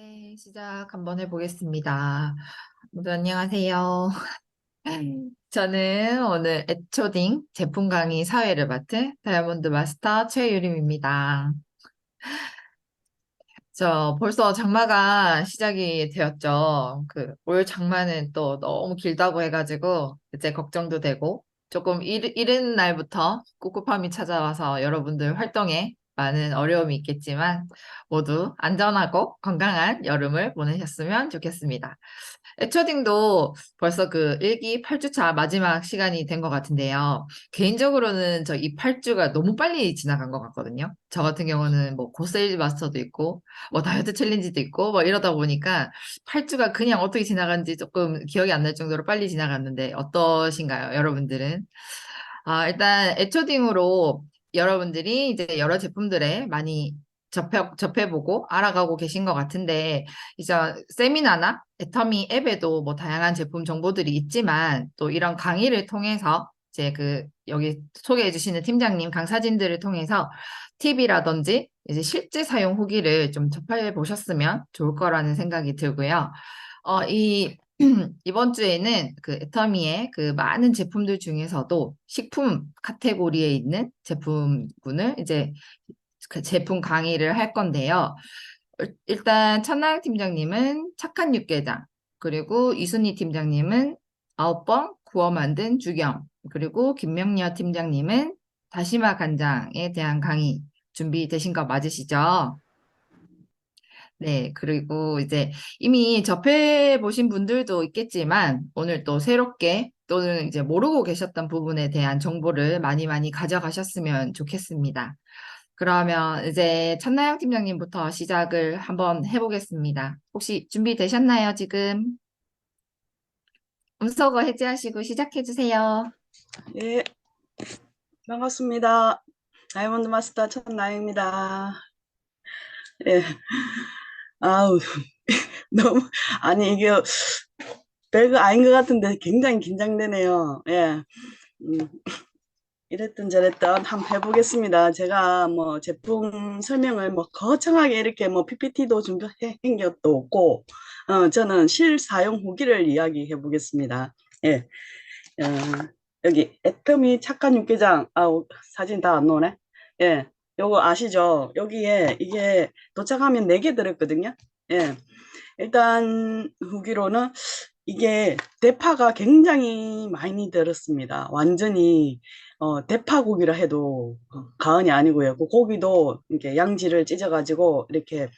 네, 시작 한번 해보겠습니다. 모두 안녕하세요. 저는 오늘 애초딩 제품 강의 사회를 맡은 다이아몬드 마스터 최유림입니다. 저 벌써 장마가 시작이 되었죠. 올 장마는 또 너무 길다고 해가지고 이제 걱정도 되고 조금 이른 날부터 꿉꿉함이 찾아와서 여러분들 활동에 많은 어려움이 있겠지만 모두 안전하고 건강한 여름을 보내셨으면 좋겠습니다. 애초딩도 벌써 그 1기 8주차 마지막 시간이 된 것 같은데요. 개인적으로는 저 이 8주가 너무 빨리 지나간 것 같거든요. 저 같은 경우는 뭐 고세일 마스터도 있고, 뭐 다이어트 챌린지도 있고, 뭐 이러다 보니까 8주가 그냥 어떻게 지나간지 조금 기억이 안 날 정도로 빨리 지나갔는데 어떠신가요, 여러분들은? 일단 애초딩으로 여러분들이 이제 여러 제품들에 많이 접해보고 알아가고 계신 것 같은데, 이제 세미나나 애터미 앱에도 뭐 다양한 제품 정보들이 있지만, 또 이런 강의를 통해서 이제 여기 소개해 주시는 팀장님 강사진들을 통해서 팁이라든지 이제 실제 사용 후기를 좀 접해 보셨으면 좋을 거라는 생각이 들고요. 이번 주에는 그 애터미의 그 많은 제품들 중에서도 식품 카테고리에 있는 제품군을 이제 그 제품 강의를 할 건데요. 일단 천나영 팀장님은 착한 육개장, 그리고 이순희 팀장님은 9번 구워 만든 죽염, 그리고 김명려 팀장님은 다시마 간장에 대한 강의 준비되신 거 맞으시죠? 네, 그리고 이제 이미 접해보신 분들도 있겠지만, 오늘 또 새롭게 또는 이제 모르고 계셨던 부분에 대한 정보를 많이 많이 가져가셨으면 좋겠습니다. 그러면 이제 천나영 팀장님부터 시작을 한번 해보겠습니다. 혹시 준비되셨나요, 지금? 음소거 해제하시고 시작해주세요. 예, 반갑습니다. 다이아몬드 마스터 천나입니다. 예, 아우, 너무, 아니, 이게 별거 아닌 것 같은데 굉장히 긴장되네요. 예, 음, 이랬던 저랬던 한번 해보겠습니다. 제가 뭐 제품 설명을 뭐 거창하게 이렇게 뭐 PPT도 준비한 것도 없고, 저는 실사용 후기를 이야기해 보겠습니다. 예, 어, 여기 애터미 착한 육개장, 사진 다 안 나오네. 예, 요거 아시죠? 여기에 이게 도착하면 4개 들었거든요. 예, 일단 후기로는 이게 대파가 굉장히 많이 들었습니다. 완전히 대파 고기라 해도 과언이 아니고요. 그 고기도 이렇게 양지를 찢어가지고 이렇게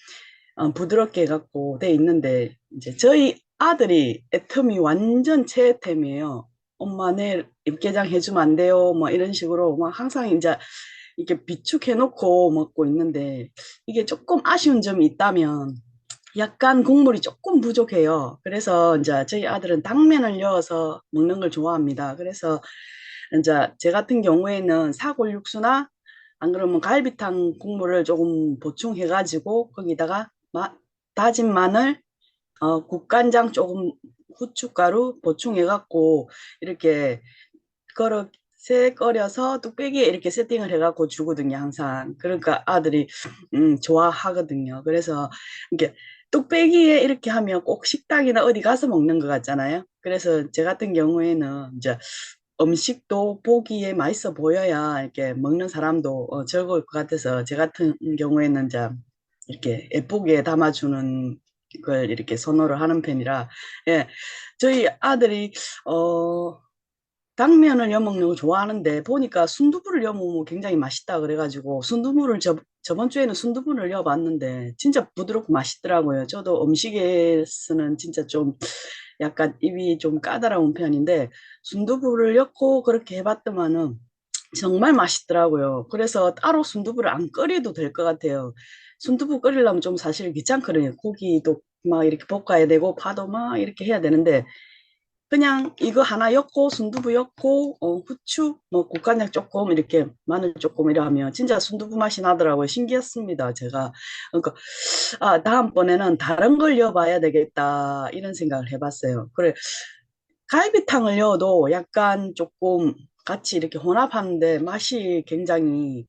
부드럽게 해갖고 돼 있는데, 이제 저희 아들이 애터미 완전 최애템이에요. 엄마 내일 육개장 해주면 안 돼요? 뭐 이런 식으로 막 항상 이제 이렇게 비축해놓고 먹고 있는데, 이게 조금 아쉬운 점이 있다면 약간 국물이 조금 부족해요. 그래서 이제 저희 아들은 당면을 넣어서 먹는 걸 좋아합니다. 그래서 이제 제 같은 경우에는 사골 육수나 안 그러면 갈비탕 국물을 조금 보충해가지고 거기다가 다진 마늘, 국간장 조금, 후춧가루 보충해갖고 이렇게 그릇에 끓여서 뚝배기에 이렇게 세팅을 해갖고 주거든요, 항상. 그러니까 아들이 좋아하거든요. 그래서 이게 뚝배기에 이렇게 하면 꼭 식당이나 어디 가서 먹는 것 같잖아요. 그래서 제 같은 경우에는 이제 음식도 보기에 맛있어 보여야 이렇게 먹는 사람도 즐거울 것 같아서, 제 같은 경우에는 이제 이렇게 예쁘게 담아주는 걸 이렇게 선호를 하는 편이라. 예, 저희 아들이 어 당면을 여먹는 거 좋아하는데, 보니까 순두부를 여먹으면 굉장히 맛있다 그래가지고 순두부를 저번 주에는 순두부를 여봤는데 진짜 부드럽고 맛있더라고요. 저도 음식에서는 진짜 좀 약간 입이 좀 까다로운 편인데, 순두부를 넣고 그렇게 해봤더만은 정말 맛있더라고요. 그래서 따로 순두부를 안 끓여도 될 것 같아요. 순두부 끓이려면 좀 사실 귀찮거든요. 고기도 막 이렇게 볶아야 되고 파도 막 이렇게 해야 되는데, 그냥 이거 하나 넣고 순두부 넣고 후추 뭐 국간장 조금 이렇게 마늘 조금 이래 하면 진짜 순두부 맛이 나더라고요. 신기했습니다, 제가. 그러니까 다음번에는 다른 걸 넣어봐야 되겠다 이런 생각을 해봤어요. 그래, 갈비탕을 넣어도 약간 조금 같이 이렇게 혼합하는데 맛이 굉장히,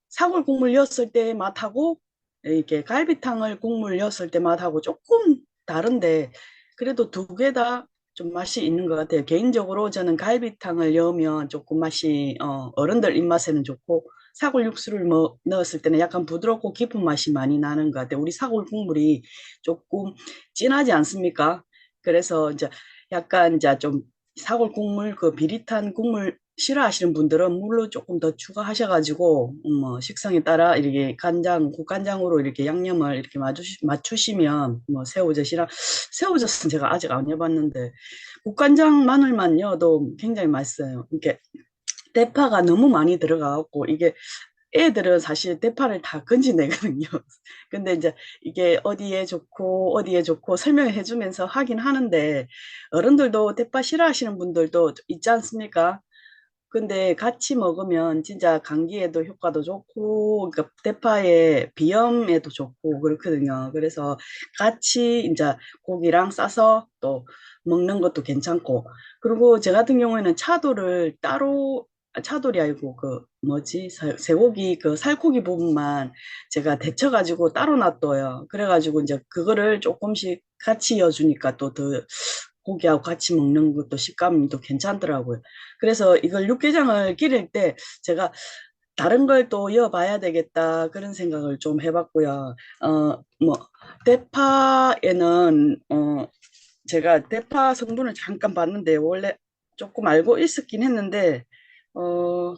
사골 국물 넣었을 때 맛하고 이렇게 갈비탕을 국물 넣었을 때 맛하고 조금 다른데 그래도 두 개 다 좀 맛이 있는 것 같아요. 개인적으로 저는 갈비탕을 넣으면 조금 맛이 어른들 입맛에는 좋고 사골 육수를 뭐 넣었을 때는 약간 부드럽고 깊은 맛이 많이 나는 것 같아요. 우리 사골 국물이 조금 진하지 않습니까? 그래서 이제 약간 이제 좀 사골 국물 그 비릿한 국물 싫어하시는 분들은 물로 조금 더 추가하셔가지고 뭐 식성에 따라 이렇게 간장, 국간장으로 이렇게 양념을 이렇게 맞추시면 뭐 새우젓이랑 새우젓은 제가 아직 안 해봤는데 국간장 마늘만 넣어도 굉장히 맛있어요. 이게 대파가 너무 많이 들어가고 이게 애들은 사실 대파를 다 건지내거든요. 근데 이제 이게 어디에 좋고 어디에 좋고 설명해 주면서 하긴 하는데 어른들도 대파 싫어하시는 분들도 있지 않습니까? 근데 같이 먹으면 진짜 감기에도 효과도 좋고, 그러니까 대파의 비염에도 좋고 그렇거든요. 그래서 같이 이제 고기랑 싸서 또 먹는 것도 괜찮고. 그리고 저 같은 경우에는 차돌을 따로, 차돌이 아니고 그 뭐지? 쇠고기 그 살코기 부분만 제가 데쳐가지고 따로 놔둬요. 그래가지고 이제 그거를 조금씩 같이 넣어주니까 또 더 고기하고 같이 먹는 것도 식감이 또 괜찮더라고요. 그래서 이걸 육개장을 기를 때 제가 다른 걸 또 이어봐야 되겠다 그런 생각을 좀 해봤고요. 뭐 대파에는 제가 대파 성분을 잠깐 봤는데 원래 조금 알고 있었긴 했는데 어,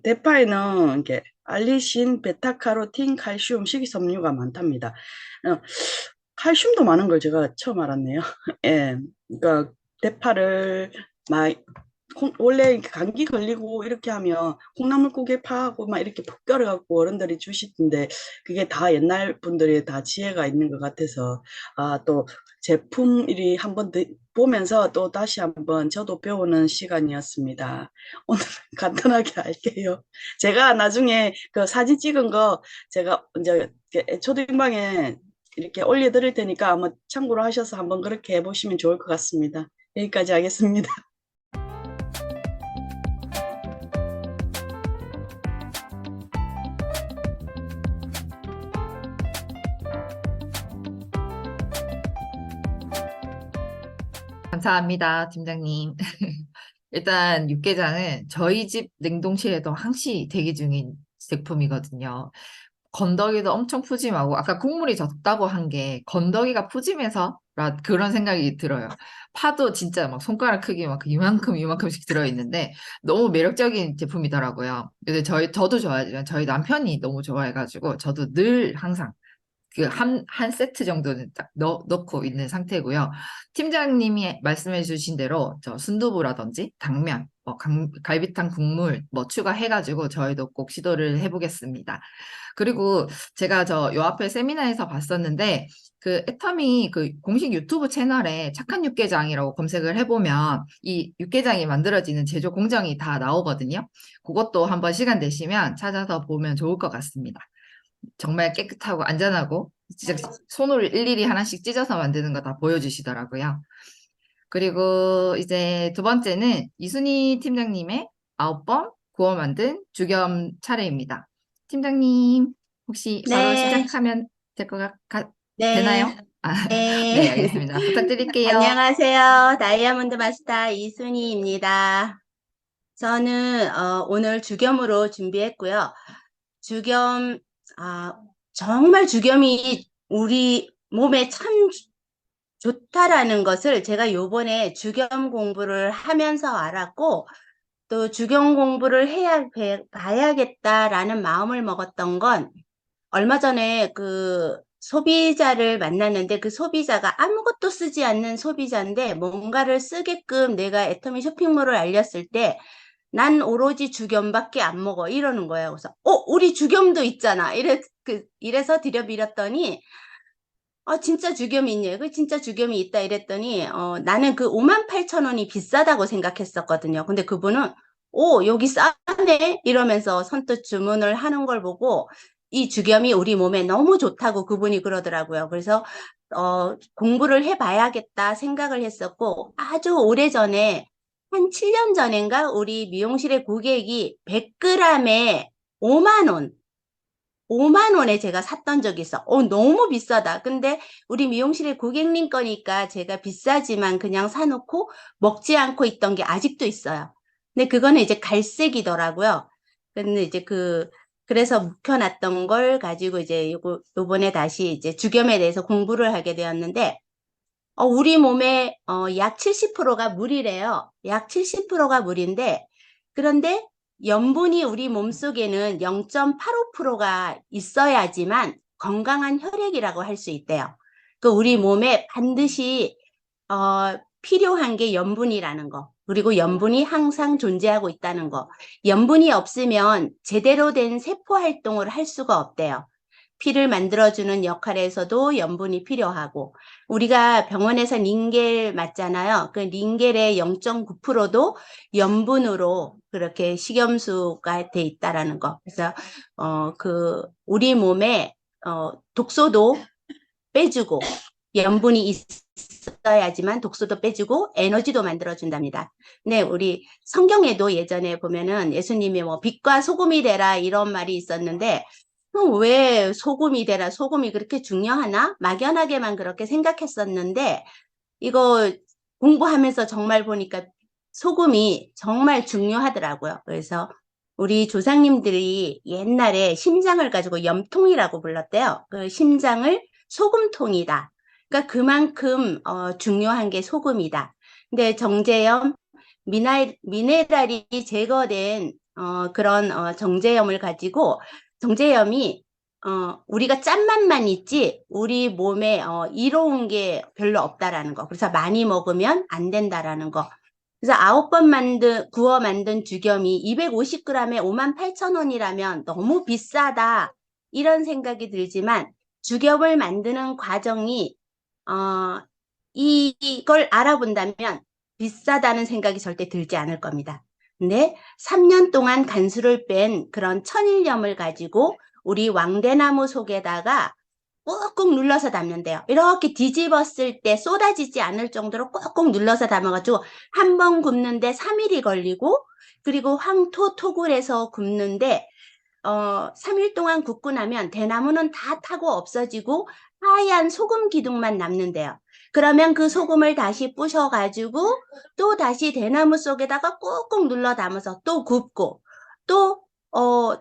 대파에는 이게 알리신, 베타카로틴, 칼슘, 식이섬유가 많답니다. 어, 칼슘도 많은 걸 제가 처음 알았네요. 예, 그러니까 대파를 막 원래 이렇게 감기 걸리고 이렇게 하면 콩나물국에 파하고 막 이렇게 푹 끓여갖고 어른들이 주시던데 그게 다 옛날 분들의 다 지혜가 있는 것 같아서 또 제품이 한번 보면서 또 다시 한번 저도 배우는 시간이었습니다. 오늘 간단하게 할게요. 제가 나중에 그 사진 찍은 거 제가 이제 초등방에 이렇게 올려드릴 테니까 아마 참고로 하셔서 한번 그렇게 해보시면 좋을 것 같습니다. 여기까지 하겠습니다. 감사합니다, 팀장님. 일단 육개장은 저희 집 냉동실에도 항시 대기 중인 제품이거든요. 건더기도 엄청 푸짐하고 아까 국물이 적다고 한 게 건더기가 푸짐해서 그런 생각이 들어요. 파도 진짜 막 손가락 크기 막 이만큼씩 들어있는데 너무 매력적인 제품이더라고요. 근데 저도 좋아하지만 저희 남편이 너무 좋아해가지고 저도 늘 항상 그 한 세트 정도는 딱 넣고 있는 상태고요. 팀장님이 말씀해 주신 대로 저 순두부라든지 당면, 갈비탕 국물 뭐 추가해가지고 저희도 꼭 시도를 해보겠습니다. 그리고 제가 저 요 앞에 세미나에서 봤었는데 그 애터미 그 공식 유튜브 채널에 착한 육개장이라고 검색을 해보면 이 육개장이 만들어지는 제조 공정이 다 나오거든요. 그것도 한번 시간 되시면 찾아서 보면 좋을 것 같습니다. 정말 깨끗하고 안전하고 진짜 손으로 일일이 하나씩 찢어서 만드는 거 다 보여주시더라고요. 그리고 이제 두 번째는 이순희 팀장님의 9번 구워 만든 죽염 차례입니다. 팀장님, 혹시 바로 네, 시작하면 될 것 네, 되나요? 아, 네, 네. 알겠습니다. 부탁드릴게요. 안녕하세요. 다이아몬드 마스터 이순희입니다. 저는 오늘 죽염으로 준비했고요. 죽염, 아, 정말 죽염이 우리 몸에 참 좋다라는 것을 제가 요번에 죽염 공부를 하면서 알았고, 또 죽염 공부를 봐야겠다라는 마음을 먹었던 건 얼마 전에 그 소비자를 만났는데 그 소비자가 아무것도 쓰지 않는 소비자인데 뭔가를 쓰게끔 내가 애터미 쇼핑몰을 알렸을 때 난 오로지 죽염밖에 안 먹어 이러는 거예요. 그래서 우리 죽염도 있잖아. 이래서 들여밀었더니 진짜 죽염이 있냐? 그 진짜 죽염이 있다 이랬더니 나는 그 58,000원이 비싸다고 생각했었거든요. 근데 그분은 여기 싸네 이러면서 선뜻 주문을 하는 걸 보고 이 죽염이 우리 몸에 너무 좋다고 그분이 그러더라고요. 그래서 공부를 해봐야겠다 생각을 했었고 아주 오래전에 한 7년 전인가 우리 미용실의 고객이 100g에 5만 원 5만 원에 제가 샀던 적이 있어. 너무 비싸다. 근데 우리 미용실의 고객님 거니까 제가 비싸지만 그냥 사놓고 먹지 않고 있던 게 아직도 있어요. 근데 그거는 이제 갈색이더라고요. 근데 이제 그래서 묵혀놨던 걸 가지고 이제 요번에 다시 이제 주겸에 대해서 공부를 하게 되었는데, 우리 몸에 약 70%가 물이래요. 약 70%가 물인데, 그런데 염분이 우리 몸속에는 0.85%가 있어야지만 건강한 혈액이라고 할 수 있대요. 그 우리 몸에 반드시 필요한 게 염분이라는 거. 그리고 염분이 항상 존재하고 있다는 거. 염분이 없으면 제대로 된 세포 활동을 할 수가 없대요. 피를 만들어주는 역할에서도 염분이 필요하고, 우리가 병원에서 링겔 맞잖아요. 그 링겔의 0.9%도 염분으로 그렇게 식염수가 돼 있다라는 거. 그래서 우리 몸에 독소도 빼주고, 염분이 있어야지만 독소도 빼주고 에너지도 만들어준답니다. 네, 우리 성경에도 예전에 보면은 예수님이 뭐 빛과 소금이 되라 이런 말이 있었는데, 왜 소금이 되라, 소금이 그렇게 중요하나? 막연하게만 그렇게 생각했었는데, 이거 공부하면서 정말 보니까 소금이 정말 중요하더라고요. 그래서 우리 조상님들이 옛날에 심장을 가지고 염통이라고 불렀대요. 그 심장을 소금통이다. 그러니까 그만큼 중요한 게 소금이다. 근데 정제염, 미네랄이 제거된 그런 정제염을 가지고, 정제염이 우리가 짠맛만 있지 우리 몸에 이로운 게 별로 없다라는 거. 그래서 많이 먹으면 안 된다라는 거. 그래서 9번 구워 만든 죽염이 250g에 58,000원이라면 너무 비싸다, 이런 생각이 들지만, 죽염을 만드는 과정이 이걸 알아본다면 비싸다는 생각이 절대 들지 않을 겁니다. 근데 3년 동안 간수를 뺀 그런 천일염을 가지고 우리 왕대나무 속에다가 꾹꾹 눌러서 담면 돼요. 이렇게 뒤집었을 때 쏟아지지 않을 정도로 꾹꾹 눌러서 담아가지고 한 번 굽는데 3일이 걸리고, 그리고 황토 토굴에서 굽는데 3일 동안 굽고 나면 대나무는 다 타고 없어지고 하얀 소금 기둥만 남는데요. 그러면 그 소금을 다시 부셔가지고 또 다시 대나무 속에다가 꾹꾹 눌러 담아서 또 굽고, 또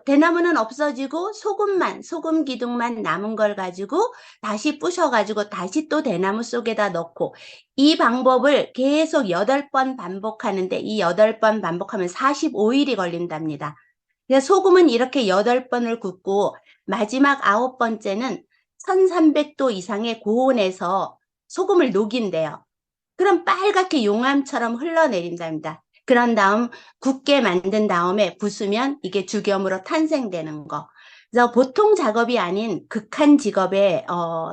대나무는 없어지고 소금 기둥만 남은 걸 가지고 다시 부셔가지고 다시 또 대나무 속에다 넣고, 이 방법을 계속 8번 반복하는데, 이 8번 반복하면 45일이 걸린답니다. 소금은 이렇게 8번을 굽고 마지막 9번째는 1300도 이상의 고온에서 소금을 녹인대요. 그럼 빨갛게 용암처럼 흘러내린답니다. 그런 다음 굳게 만든 다음에 부수면 이게 죽염으로 탄생되는 거. 그래서 보통 작업이 아닌 극한 직업에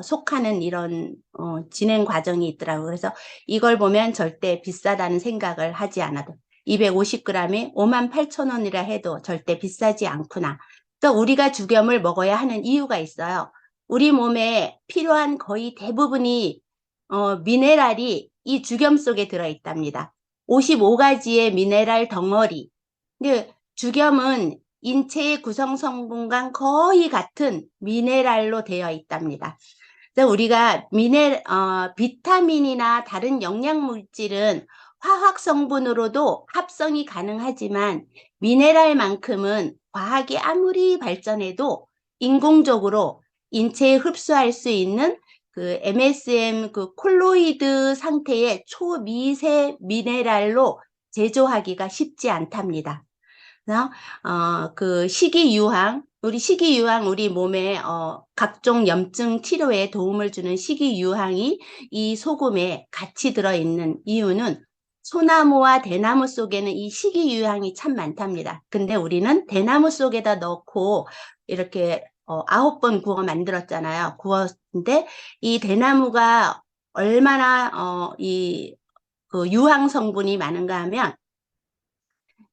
속하는 이런 진행 과정이 있더라고요. 그래서 이걸 보면 절대 비싸다는 생각을 하지 않아도, 250g에 58,000원이라 해도 절대 비싸지 않구나. 또 우리가 죽염을 먹어야 하는 이유가 있어요. 우리 몸에 필요한 거의 대부분이 미네랄이 이 죽염 속에 들어있답니다. 55가지의 미네랄 덩어리. 근데 죽염은 인체의 구성 성분과 거의 같은 미네랄로 되어 있답니다. 그래서 우리가 비타민이나 다른 영양 물질은 화학 성분으로도 합성이 가능하지만, 미네랄만큼은 과학이 아무리 발전해도 인공적으로 인체에 흡수할 수 있는 그 MSM 그 콜로이드 상태의 초미세 미네랄로 제조하기가 쉽지 않답니다. 그래서 식이유황, 우리 몸에 각종 염증 치료에 도움을 주는 식이유황이 이 소금에 같이 들어있는 이유는, 소나무와 대나무 속에는 이 식이유황이 참 많답니다. 근데 우리는 대나무 속에다 넣고 이렇게 9번 구워 만들었잖아요. 구웠는데 이 대나무가 얼마나 그 유황 성분이 많은가 하면,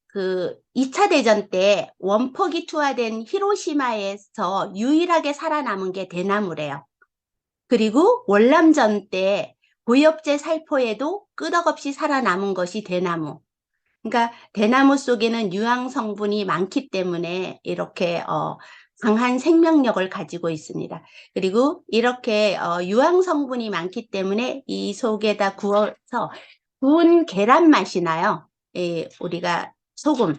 그 2차 대전 때 원폭이 투하된 히로시마에서 유일하게 살아남은 게 대나무래요. 그리고 월남전 때 고엽제 살포에도 끄덕없이 살아남은 것이 대나무. 그러니까 대나무 속에는 유황 성분이 많기 때문에 이렇게 강한 생명력을 가지고 있습니다. 그리고 이렇게 유황 성분이 많기 때문에 이 속에다 구워서 구운 계란 맛이 나요. 예, 우리가 소금.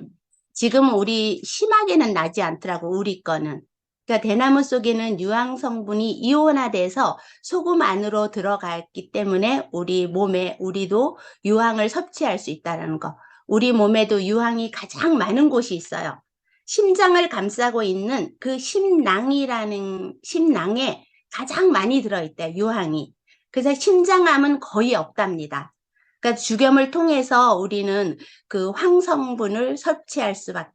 지금 우리 심하게는 나지 않더라고, 우리 거는. 그러니까 대나무 속에는 유황 성분이 이온화돼서 소금 안으로 들어갔기 때문에 우리 몸에 우리도 유황을 섭취할 수 있다는 거. 우리 몸에도 유황이 가장 많은 곳이 있어요. 심장을 감싸고 있는 그 심낭에 가장 많이 들어있대, 유황이. 그래서 심장암은 거의 없답니다. 그러니까 죽염을 통해서 우리는 그 황성분을 섭취할 수가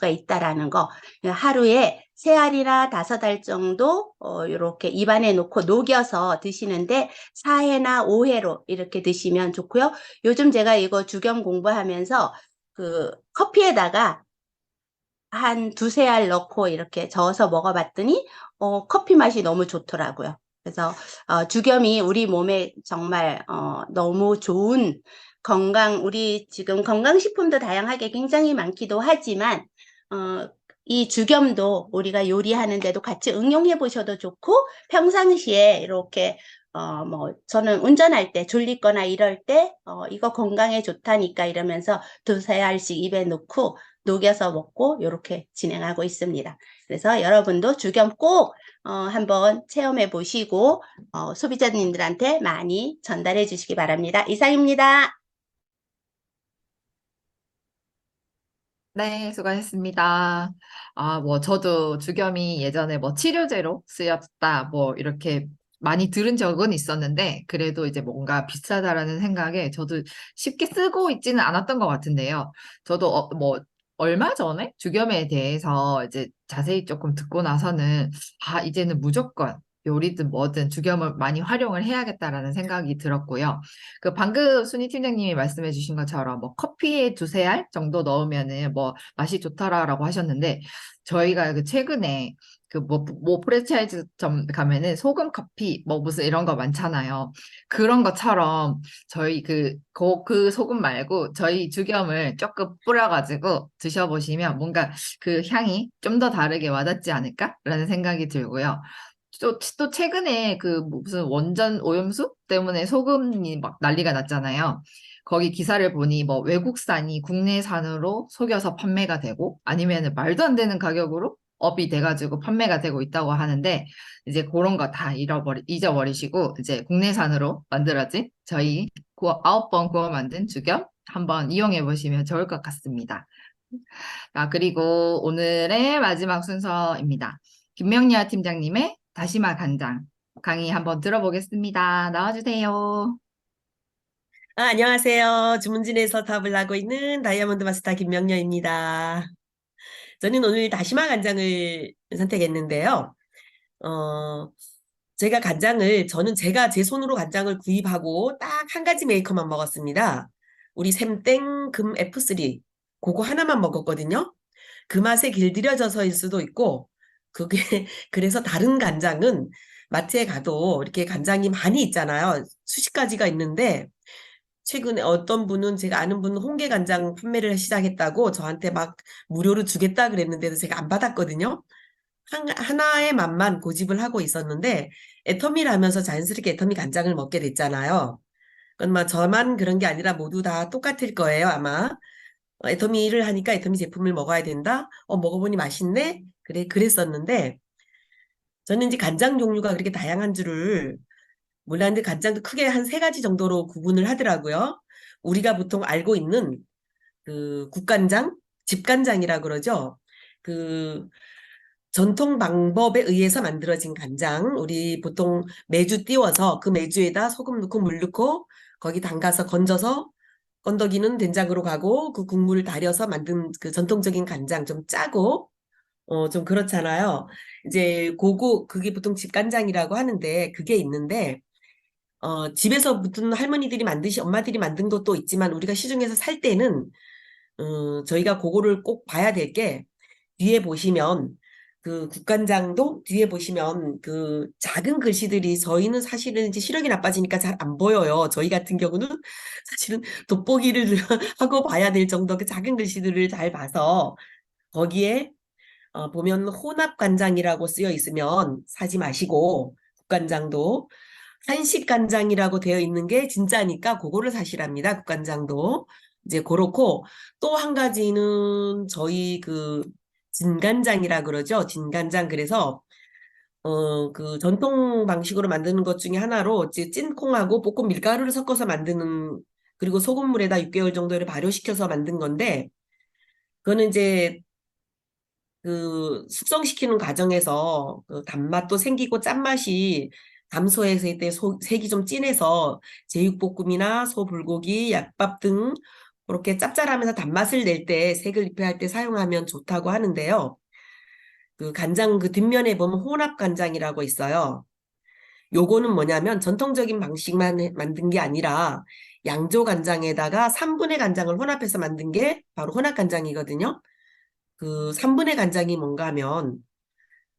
있다라는 거. 하루에 3알이나 5알 정도 이렇게 입안에 놓고 녹여서 드시는데 4회나 5회로 이렇게 드시면 좋고요. 요즘 제가 이거 죽염 공부하면서 그 커피에다가 한 2~3알 넣고 이렇게 저어서 먹어봤더니 커피 맛이 너무 좋더라고요. 그래서 죽염이 우리 몸에 정말 너무 좋은 우리 지금 건강식품도 다양하게 굉장히 많기도 하지만 이 죽염도 우리가 요리하는데도 같이 응용해 보셔도 좋고, 평상시에 이렇게 뭐 저는 운전할 때 졸리거나 이럴 때 이거 건강에 좋다니까 이러면서 2~3알씩 입에 넣고 녹여서 먹고 이렇게 진행하고 있습니다. 그래서 여러분도 죽염 꼭 한번 체험해 보시고 소비자님들한테 많이 전달해 주시기 바랍니다. 이상입니다. 네, 수고하셨습니다. 뭐, 저도 죽염이 예전에 뭐 치료제로 쓰였다, 뭐, 이렇게 많이 들은 적은 있었는데, 그래도 이제 뭔가 비싸다라는 생각에 저도 쉽게 쓰고 있지는 않았던 것 같은데요. 저도 뭐, 얼마 전에 죽염에 대해서 이제 자세히 조금 듣고 나서는, 이제는 무조건 요리든 뭐든 죽염을 많이 활용을 해야겠다라는 생각이 들었고요. 그 방금 순희 팀장님이 말씀해 주신 것처럼 뭐 커피에 2~3알 정도 넣으면은 뭐 맛이 좋다라고 하셨는데, 저희가 그 최근에 그 뭐 프랜차이즈점 가면은 소금 커피 뭐 무슨 이런 거 많잖아요. 그런 것처럼 저희 그 소금 말고 저희 죽염을 조금 뿌려가지고 드셔보시면 뭔가 그 향이 좀 더 다르게 와닿지 않을까라는 생각이 들고요. 또 최근에 그 무슨 원전 오염수 때문에 소금이 막 난리가 났잖아요. 거기 기사를 보니 뭐 외국산이 국내산으로 속여서 판매가 되고 아니면 말도 안 되는 가격으로 업이 돼가지고 판매가 되고 있다고 하는데, 이제 그런 거 다 잊어버리시고 이제 국내산으로 만들어진 저희 9번 구워 만든 죽염 한번 이용해 보시면 좋을 것 같습니다. 그리고 오늘의 마지막 순서입니다. 김명리아 팀장님의 다시마 간장 강의 한번 들어보겠습니다. 나와주세요. 안녕하세요. 주문진에서 답을 하고 있는 다이아몬드 마스터 김명녀입니다. 저는 오늘 다시마 간장을 선택했는데요. 어, 저는 제가 제 손으로 간장을 구입하고 딱 한 가지 메이커만 먹었습니다. 우리 샘땡 금 F3. 그거 하나만 먹었거든요. 그 맛에 길들여져서일 수도 있고, 그게, 그래서 다른 간장은 마트에 가도 이렇게 간장이 많이 있잖아요. 수십 가지가 있는데, 최근에 어떤 분은 제가 아는 분은 홍게 간장 판매를 시작했다고 저한테 막 무료로 주겠다 그랬는데도 제가 안 받았거든요. 하나의 맛만 고집을 하고 있었는데 애터미를 하면서 자연스럽게 애터미 간장을 먹게 됐잖아요. 그건 막 저만 그런 게 아니라 모두 다 똑같을 거예요, 아마. 애터미를 하니까 애터미 제품을 먹어야 된다. 먹어보니 맛있네. 그랬었는데 저는 이제 간장 종류가 그렇게 다양한 줄을 몰랐는데 간장도 크게 한 3가지 정도로 구분을 하더라고요. 우리가 보통 알고 있는 그 국간장, 집간장이라 그러죠. 그 전통 방법에 의해서 만들어진 간장, 우리 보통 메주 띄워서 그 메주에다 소금 넣고 물 넣고 거기 담가서 건져서 건더기는 된장으로 가고 그 국물을 달여서 만든 그 전통적인 간장 좀 짜고 좀 그렇잖아요. 이제 그게 보통 집간장이라고 하는데 그게 있는데 집에서 무슨 엄마들이 만든 것도 있지만 우리가 시중에서 살 때는 저희가 그거를 꼭 봐야 될 게 뒤에 보시면 그 국간장도 뒤에 보시면 그 작은 글씨들이 저희는 사실은 이제 시력이 나빠지니까 잘 안 보여요. 저희 같은 경우는 사실은 돋보기를 하고 봐야 될 정도 그 작은 글씨들을 잘 봐서 거기에 보면 혼합 간장이라고 쓰여 있으면 사지 마시고, 국간장도 한식 간장이라고 되어 있는 게 진짜니까 그거를 사시랍니다. 국간장도. 이제 그렇고, 또 한 가지는 저희 그 진간장이라 그러죠. 진간장. 그래서 그 전통 방식으로 만드는 것 중에 하나로 이제 찐콩하고 볶은 밀가루를 섞어서 만드는, 그리고 소금물에다 6개월 정도를 발효시켜서 만든 건데, 그거는 이제 그 숙성시키는 과정에서 그 단맛도 생기고 짠맛이 감소했을 때 색이 좀 진해서 제육볶음이나 소불고기, 약밥 등 그렇게 짭짤하면서 단맛을 낼 때 색을 입혀야 할 때 사용하면 좋다고 하는데요. 그 간장 그 뒷면에 보면 혼합 간장이라고 있어요. 요거는 뭐냐면 전통적인 방식만 만든 게 아니라 양조 간장에다가 3분의 간장을 혼합해서 만든 게 바로 혼합 간장이거든요. 그 3분의 간장이 뭔가 하면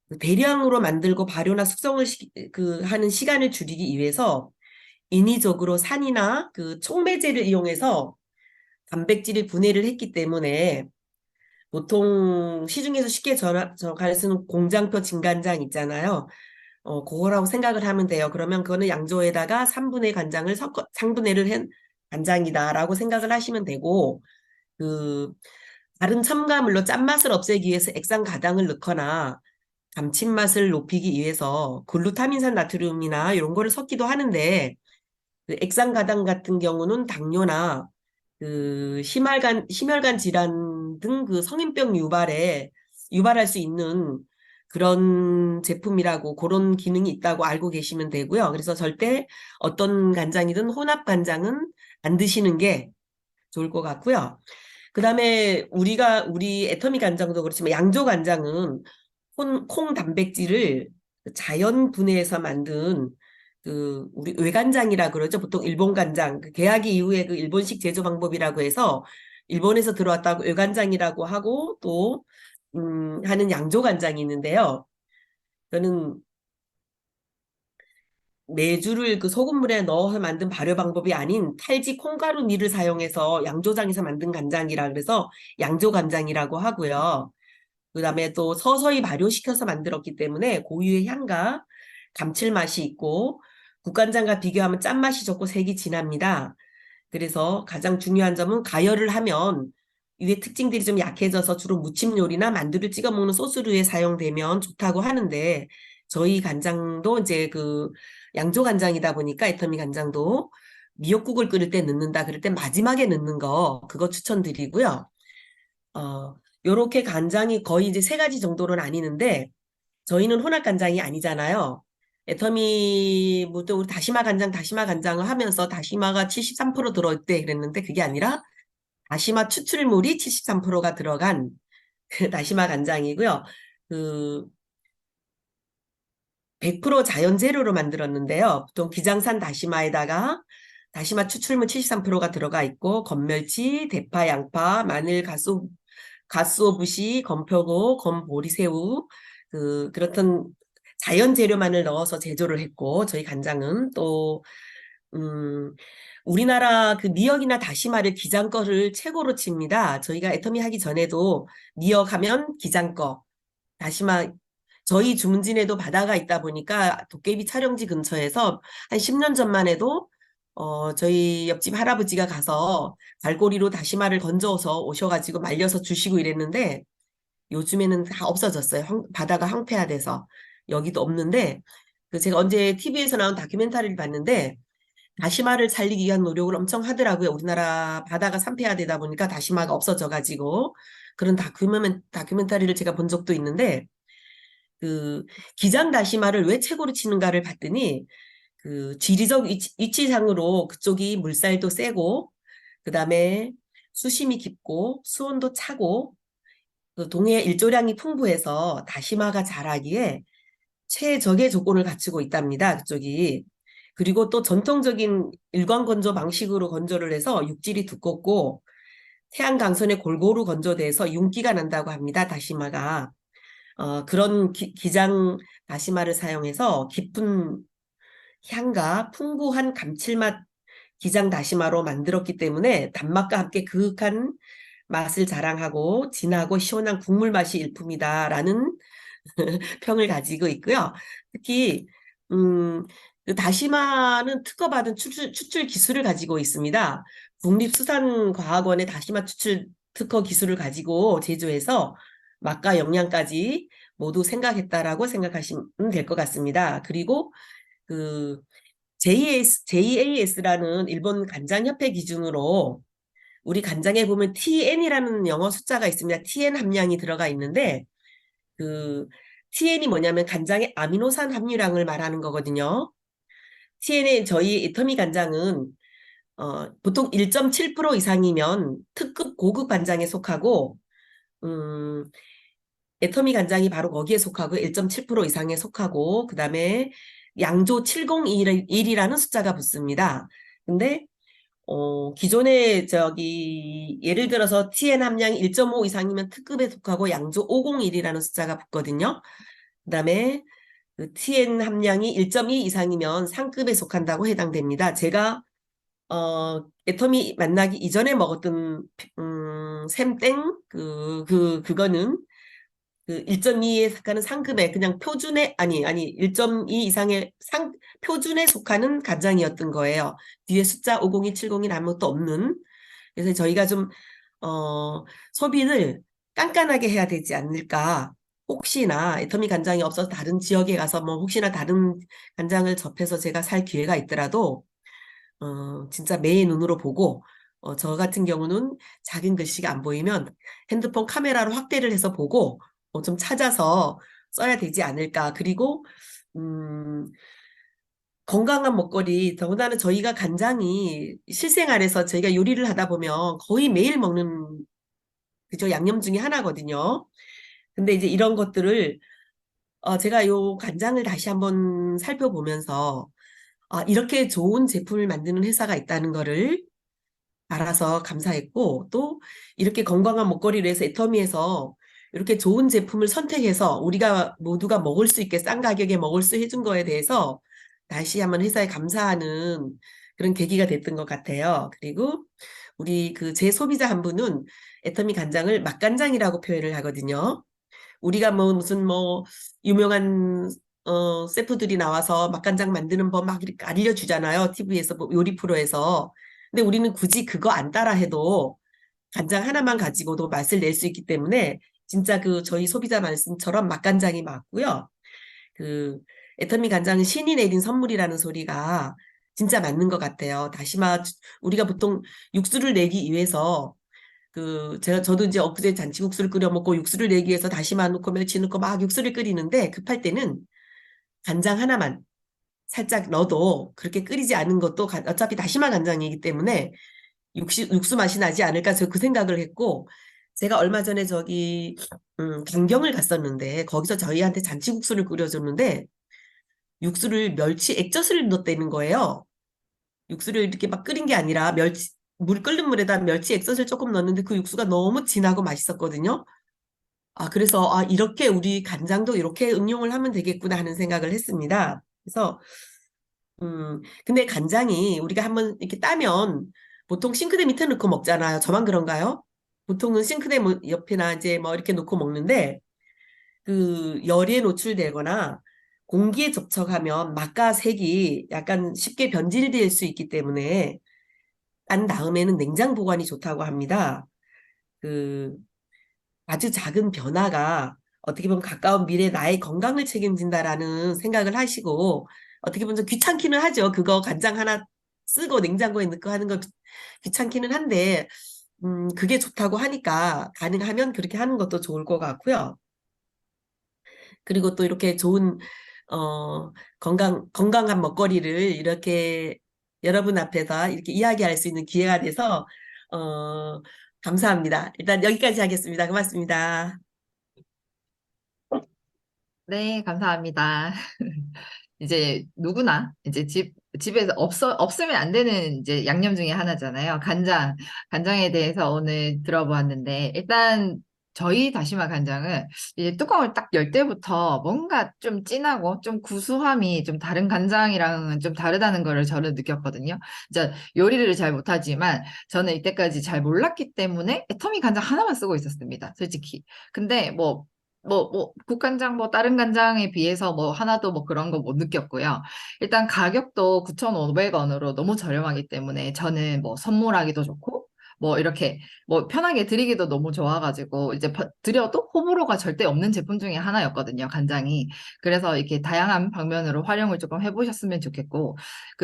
그 대량으로 만들고 발효나 숙성을 하는 시간을 줄이기 위해서 인위적으로 산이나 그 촉매제를 이용해서 단백질을 분해를 했기 때문에 보통 시중에서 쉽게 저갈 쓰는 공장표 진간장 있잖아요. 그거라고 생각을 하면 돼요. 그러면 그거는 양조에다가 3분의 간장을 섞어, 상분해를 한 간장이다라고 생각을 하시면 되고, 그, 다른 첨가물로 짠맛을 없애기 위해서 액상 가당을 넣거나 감칠맛을 높이기 위해서 글루타민산 나트륨이나 이런 거를 섞기도 하는데, 그 액상 가당 같은 경우는 당뇨나 그 심혈관 질환 등 그 성인병 유발할 수 있는 그런 제품이라고, 그런 기능이 있다고 알고 계시면 되고요. 그래서 절대 어떤 간장이든 혼합 간장은 안 드시는 게 좋을 것 같고요. 그다음에 우리 애터미 간장도 그렇지만 양조 간장은 콩 단백질을 자연 분해해서 만든 그 우리 외간장이라 그러죠. 보통 일본 간장, 그 개화기 이후에 그 일본식 제조 방법이라고 해서 일본에서 들어왔다고 외간장이라고 하고 또 하는 양조 간장이 있는데요. 저는 메주를 그 소금물에 넣어서 만든 발효 방법이 아닌 탈지 콩가루 밀을 사용해서 양조장에서 만든 간장이라 그래서 양조 간장이라고 하고요. 그다음에 또 서서히 발효시켜서 만들었기 때문에 고유의 향과 감칠맛이 있고 국간장과 비교하면 짠맛이 적고 색이 진합니다. 그래서 가장 중요한 점은 가열을 하면 이의 특징들이 좀 약해져서 주로 무침 요리나 만두를 찍어 먹는 소스류에 사용되면 좋다고 하는데, 저희 간장도 이제 그 양조 간장이다 보니까 애터미 간장도 미역국을 끓일 때 넣는다 그럴 때 마지막에 넣는 거 그거 추천드리고요. 요렇게 간장이 거의 이제 3가지 정도로 나뉘는데, 저희는 혼합 간장이 아니잖아요. 애터미부터 우리 다시마 간장을 하면서 다시마가 73% 들어있대 그랬는데, 그게 아니라 다시마 추출물이 73%가 들어간 그 다시마 간장이고요. 그 100% 자연 재료로 만들었는데요. 보통 기장산 다시마에다가 다시마 추출물 73%가 들어가 있고, 건멸치, 대파, 양파, 마늘, 가쓰오부시, 건표고, 건보리새우, 그렇던 자연 재료만을 넣어서 제조를 했고, 저희 간장은 또 우리나라 그 미역이나 다시마를 기장거를 최고로 칩니다. 저희가 애터미 하기 전에도 미역 하면 기장거, 다시마, 저희 주문진에도 바다가 있다 보니까 도깨비 촬영지 근처에서 한 10년 전만 해도 저희 옆집 할아버지가 가서 갈고리로 다시마를 건져서 오셔가지고 말려서 주시고 이랬는데, 요즘에는 다 없어졌어요. 바다가 황폐화돼서 여기도 없는데, 그 제가 언제 TV에서 나온 다큐멘터리를 봤는데 다시마를 살리기 위한 노력을 엄청 하더라고요. 우리나라 바다가 산패화되다 보니까 다시마가 없어져가지고 그런 다큐멘터리를 제가 본 적도 있는데, 그 기장 다시마를 왜 최고로 치는가를 봤더니 그 지리적 위치상으로 그쪽이 물살도 세고 그다음에 수심이 깊고 수온도 차고 그 동해 일조량이 풍부해서 다시마가 자라기에 최적의 조건을 갖추고 있답니다. 그쪽이. 그리고 또 전통적인 일광 건조 방식으로 건조를 해서 육질이 두껍고 태양 강선에 골고루 건조돼서 윤기가 난다고 합니다. 다시마가. 그런 기장 다시마를 사용해서 깊은 향과 풍부한 감칠맛 기장 다시마로 만들었기 때문에 단맛과 함께 그윽한 맛을 자랑하고 진하고 시원한 국물 맛이 일품이다라는 평을 가지고 있고요. 특히 그 다시마는 특허받은 추출 기술을 가지고 있습니다. 국립수산과학원의 다시마 추출 특허 기술을 가지고 제조해서 맛과 영양까지 모두 생각했다라고 생각하시면 될 것 같습니다. 그리고 그 JAS라는 일본 간장협회 기준으로 우리 간장에 보면 TN이라는 영어 숫자가 있습니다. TN 함량이 들어가 있는데 그 TN이 뭐냐면 간장의 아미노산 함유량을 말하는 거거든요. TN의 저희 애터미 간장은 보통 1.7% 이상이면 특급 고급 간장에 속하고 음, 애터미 간장이 바로 거기에 속하고 1.7% 이상에 속하고 그다음에 양조 701이라는 숫자가 붙습니다. 근데 기존에 예를 들어서 TN 함량이 1.5 이상이면 특급에 속하고 양조 501이라는 숫자가 붙거든요. 그다음에 그 TN 함량이 1.2 이상이면 상급에 속한다고 해당됩니다. 제가 애터미 만나기 이전에 먹었던 샘땡 그거는 그 1.2에 속하는 상급에 그냥 표준에 아니 1.2 이상의 표준에 속하는 간장이었던 거예요. 뒤에 숫자 502, 701 아무것도 없는. 그래서 저희가 좀 소비를 깐깐하게 해야 되지 않을까. 혹시나 애터미 간장이 없어서 다른 지역에 가서 뭐 혹시나 다른 간장을 접해서 제가 살 기회가 있더라도 진짜 매의 눈으로 보고 저 같은 경우는 작은 글씨가 안 보이면 핸드폰 카메라로 확대를 해서 보고 좀 찾아서 써야 되지 않을까. 그리고 음, 건강한 먹거리, 더군다나 저희가 간장이 실생활에서 저희가 요리를 하다 보면 거의 매일 먹는 그죠 양념 중에 하나거든요. 근데 이제 이런 것들을 제가 요 간장을 다시 한번 살펴보면서 이렇게 좋은 제품을 만드는 회사가 있다는 거를 알아서 감사했고 또 이렇게 건강한 먹거리를 해서 애터미에서 이렇게 좋은 제품을 선택해서 우리가 모두가 먹을 수 있게 싼 가격에 먹을 수 해준 거에 대해서 다시 한번 회사에 감사하는 그런 계기가 됐던 것 같아요. 그리고 우리 그 제 소비자 한 분은 애터미 간장을 맛간장이라고 표현을 하거든요. 우리가 뭐 무슨 뭐 유명한 셰프들이 나와서 맛간장 만드는 법 막 이렇게 알려주잖아요. TV에서 뭐 요리 프로에서. 근데 우리는 굳이 그거 안 따라 해도 간장 하나만 가지고도 맛을 낼 수 있기 때문에 진짜 그 저희 소비자 말씀처럼 맛간장이 맞고요. 그 애터미 간장은 신이 내린 선물이라는 소리가 진짜 맞는 것 같아요. 다시마 우리가 보통 육수를 내기 위해서 저도 이제 엊그제 잔치국수를 끓여 먹고 육수를 내기 위해서 다시마 넣고 멸치 넣고 막 육수를 끓이는데 급할 때는 간장 하나만 살짝 넣어도 그렇게 끓이지 않은 것도 어차피 다시마 간장이기 때문에 육수 맛이 나지 않을까 저 그 생각을 했고 제가 얼마 전에 강경을 갔었는데 거기서 저희한테 잔치국수를 끓여줬는데 육수를 멸치 액젓을 넣었다는 거예요. 육수를 이렇게 막 끓인 게 아니라 물 끓는 물에다 멸치 액젓을 조금 넣었는데 그 육수가 너무 진하고 맛있었거든요. 그래서 이렇게 우리 간장도 이렇게 응용을 하면 되겠구나 하는 생각을 했습니다. 그래서 근데 간장이 우리가 한번 이렇게 따면 보통 싱크대 밑에 넣고 먹잖아요. 저만 그런가요? 보통은 싱크대 옆이나 이제 뭐 이렇게 놓고 먹는데 그 열에 노출되거나 공기에 접촉하면 맛과 색이 약간 쉽게 변질될 수 있기 때문에 딴 다음에는 냉장 보관이 좋다고 합니다. 그 아주 작은 변화가 어떻게 보면 가까운 미래 나의 건강을 책임진다라는 생각을 하시고 어떻게 보면 좀 귀찮기는 하죠. 그거 간장 하나 쓰고 냉장고에 넣고 하는 거 귀찮기는 한데 그게 좋다고 하니까 가능하면 그렇게 하는 것도 좋을 것 같고요. 그리고 또 이렇게 좋은 건강한 먹거리를 이렇게 여러분 앞에서 이렇게 이야기할 수 있는 기회가 돼서 어, 감사합니다. 일단 여기까지 하겠습니다. 고맙습니다. 네, 감사합니다. 이제 누구나 이제 집에서 없으면 안 되는 이제 양념 중에 하나잖아요. 간장에 대해서 오늘 들어보았는데, 일단 저희 다시마 간장은 이제 뚜껑을 딱 열 때부터 뭔가 좀 진하고 좀 구수함이 좀 다른 간장이랑은 좀 다르다는 거를 저는 느꼈거든요. 진짜 요리를 잘 못하지만 저는 이때까지 잘 몰랐기 때문에 애터미 간장 하나만 쓰고 있었습니다. 솔직히. 근데 국간장, 다른 간장에 비해서 하나도 그런 거 못 느꼈고요. 일단 가격도 9,500원으로 너무 저렴하기 때문에 저는 선물하기도 좋고, 이렇게 편하게 드리기도 너무 좋아가지고 이제 드려도 호불호가 절대 없는 제품 중에 하나였거든요, 간장이. 그래서 이렇게 다양한 방면으로 활용을 조금 해보셨으면 좋겠고,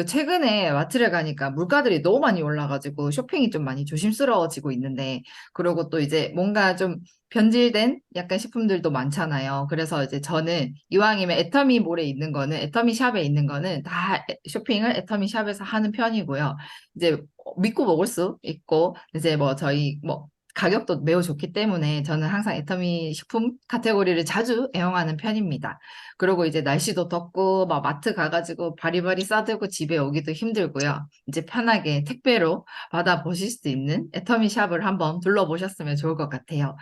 최근에 마트를 가니까 물가들이 너무 많이 올라가지고 쇼핑이 좀 많이 조심스러워지고 있는데, 그리고 또 이제 뭔가 좀 변질된 약간 식품들도 많잖아요. 그래서 이제 저는 이왕이면 애터미몰에 있는 거는, 애터미 샵에 있는 거는 다 쇼핑을 애터미 샵에서 하는 편이고요. 이제 믿고 먹을 수 있고, 이제 저희 가격도 매우 좋기 때문에 저는 항상 애터미 식품 카테고리를 자주 애용하는 편입니다. 그리고 이제 날씨도 덥고 막 마트 가가지고 바리바리 싸들고 집에 오기도 힘들고요. 이제 편하게 택배로 받아보실 수 있는 애터미 샵을 한번 둘러보셨으면 좋을 것 같아요.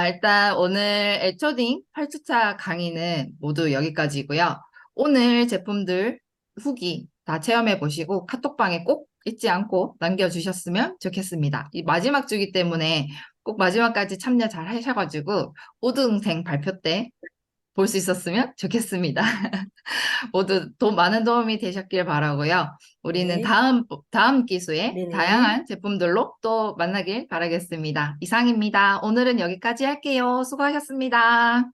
일단 오늘 애초딩 8주차 강의는 모두 여기까지고요. 오늘 제품들 후기 다 체험해 보시고 카톡방에 꼭 잊지 않고 남겨주셨으면 좋겠습니다. 이 마지막 주기 때문에 꼭 마지막까지 참여 잘 하셔가지고 우등생 발표 때 볼 수 있었으면 좋겠습니다. 모두 많은 도움이 되셨길 바라고요. 우리는 네. 다음 기수에 네네. 다양한 제품들로 또 만나길 바라겠습니다. 이상입니다. 오늘은 여기까지 할게요. 수고하셨습니다.